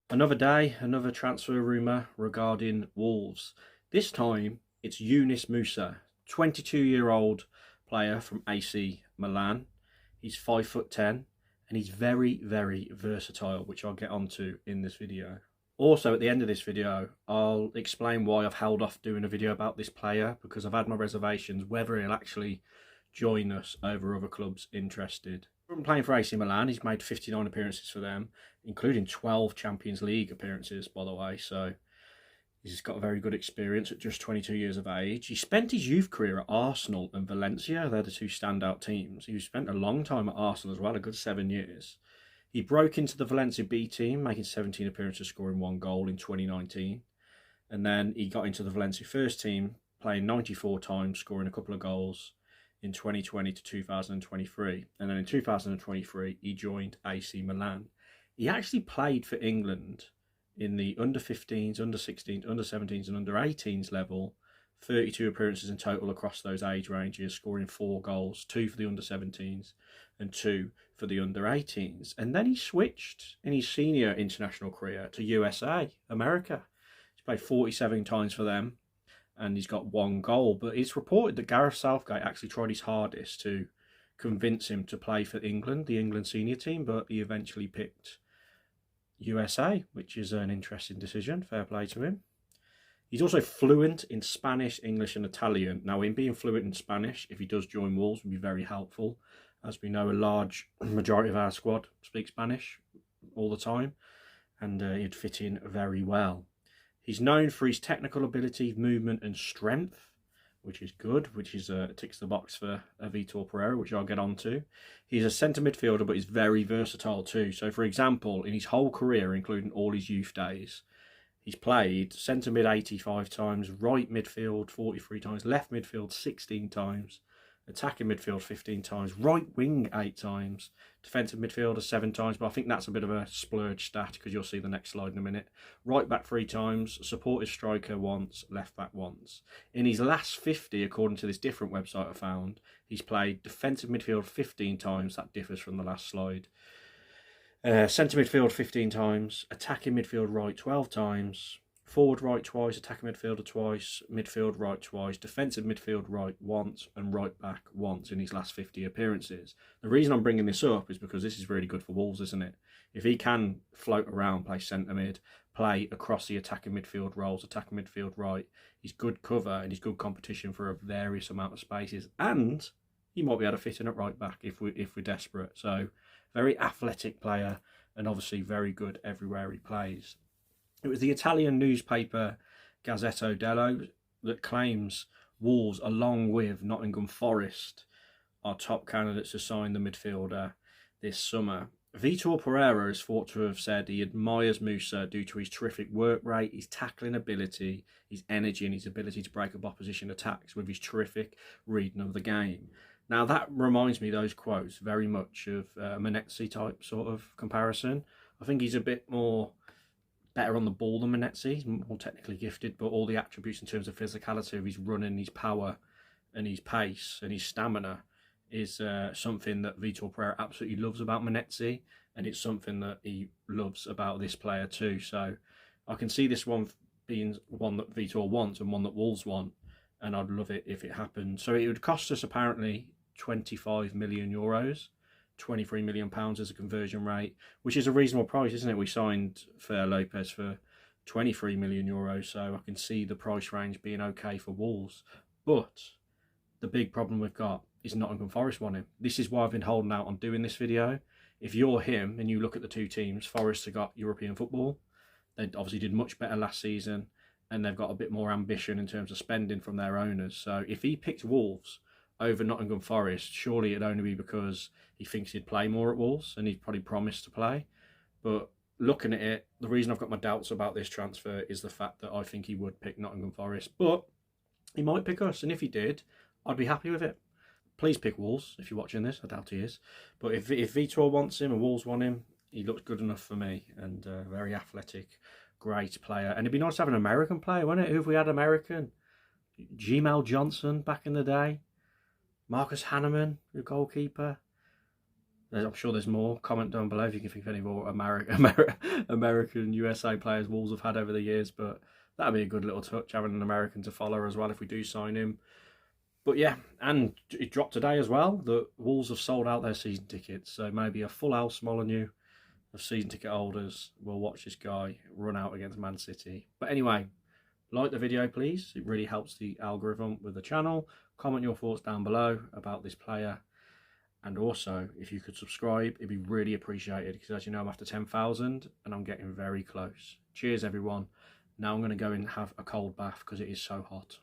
Another day, another transfer rumour regarding Wolves. This time it's Yunus Musah, 22-year-old player from AC Milan. He's 5'10" and he's very, very versatile, which I'll get onto in this video. Also, at the end of this video, I'll explain why I've held off doing a video about this player, because I've had my reservations whether he'll actually join us over other clubs interested. From playing for AC Milan, he's made 59 appearances for them, including 12 Champions League appearances, by the way, so he's got a very good experience at just 22 years of age. He spent his youth career at Arsenal and Valencia. They're the two standout teams. He spent a long time at Arsenal as well, a good 7 years. He broke into the Valencia B team, making 17 appearances, scoring 1 goal in 2019. And then he got into the Valencia first team, playing 94 times, scoring a couple of goals in 2020 to 2023. And then in 2023, he joined AC Milan. He actually played for England in the under-15s, under-16s, under-17s and under-18s level, 32 appearances in total across those age ranges, scoring 4 goals, 2 for the under-17s and 2 for the under-18s. And then he switched in his senior international career to USA, America. He's played 47 times for them and he's got 1 goal. But it's reported that Gareth Southgate actually tried his hardest to convince him to play for England, the England senior team, but he eventually picked USA, which is an interesting decision. Fair play to him. He's also fluent in Spanish, English and Italian. Now, in being fluent in Spanish, if he does join Wolves, would be very helpful. As we know, a large majority of our squad speak Spanish all the time, and he'd fit in very well. He's known for his technical ability, movement and strength, which is good, which is ticks the box for Vitor Pereira, which I'll get on to. He's a centre midfielder, but he's very versatile too. So, for example, in his whole career, including all his youth days, he's played centre mid 85 times, right midfield 43 times, left midfield 16 times, attacking midfield 15 times, right wing 8 times, defensive midfielder 7 times, but I think that's a bit of a splurge stat because you'll see the next slide in a minute. Right back 3 times, supportive striker once, left back once. In his last 50, according to this different website I found, he's played defensive midfield 15 times, that differs from the last slide. Centre midfield 15 times, attacking midfield right 12 times, forward right twice, attacking midfielder twice, midfield right twice, defensive midfield right once, and right back once in his last 50 appearances. The reason I'm bringing this up is because this is really good for Wolves, isn't it? If he can float around, play centre mid, play across the attacking midfield roles, attacking midfield right, he's good cover and he's good competition for a various amount of spaces, and he might be able to fit in at right back if we're desperate. So, very athletic player and obviously very good everywhere he plays. It was the Italian newspaper Gazzetta dello that claims Wolves, along with Nottingham Forest, are top candidates to sign the midfielder this summer. Vitor Pereira is thought to have said he admires Musa due to his terrific work rate, his tackling ability, his energy and his ability to break up opposition attacks with his terrific reading of the game. Now, that reminds me, those quotes, very much of a Manetzi type sort of comparison. I think he's a bit more better on the ball than Manetzi. He's more technically gifted, but all the attributes in terms of physicality of his running, his power and his pace and his stamina is something that Vitor Pereira absolutely loves about Manetzi, and it's something that he loves about this player too. So I can see this one being one that Vitor wants and one that Wolves want, and I'd love it if it happened. So it would cost us apparently 25 million euros, 23 million pounds as a conversion rate, which is a reasonable price, isn't it? We signed Fer Lopez for 23 million euros, so I can see the price range being okay for Wolves. But the big problem we've got is Nottingham Forest want him. This is why I've been holding out on doing this video. If you're him and you look at the two teams, Forest have got European football. They obviously did much better last season, and they've got a bit more ambition in terms of spending from their owners. So if he picked Wolves over Nottingham Forest, surely it'd only be because he thinks he'd play more at Wolves, and he'd probably promised to play. But looking at it, the reason I've got my doubts about this transfer is the fact that I think he would pick Nottingham Forest, but he might pick us, and if he did, I'd be happy with it. Please pick Wolves if you're watching this. I doubt he is, but if Vitor wants him and Wolves want him, he looks good enough for me, and very athletic, great player. And it'd be nice to have an American player, wouldn't it? Who have we had American? Gmail Johnson back in the day. Marcus Hanneman, the goalkeeper. I'm sure there's more. Comment down below if you can think of any more American USA players Wolves have had over the years. But that'd be a good little touch, having an American to follow as well if we do sign him. But yeah, and it dropped today as well that Wolves have sold out their season tickets. So maybe a full house Molineux of season ticket holders will watch this guy run out against Man City. But anyway, like the video please. It really helps the algorithm with the channel. Comment your thoughts down below about this player. And also, if you could subscribe, it'd be really appreciated, because as you know, I'm after 10,000 and I'm getting very close. Cheers everyone. Now I'm going to go and have a cold bath because it is so hot.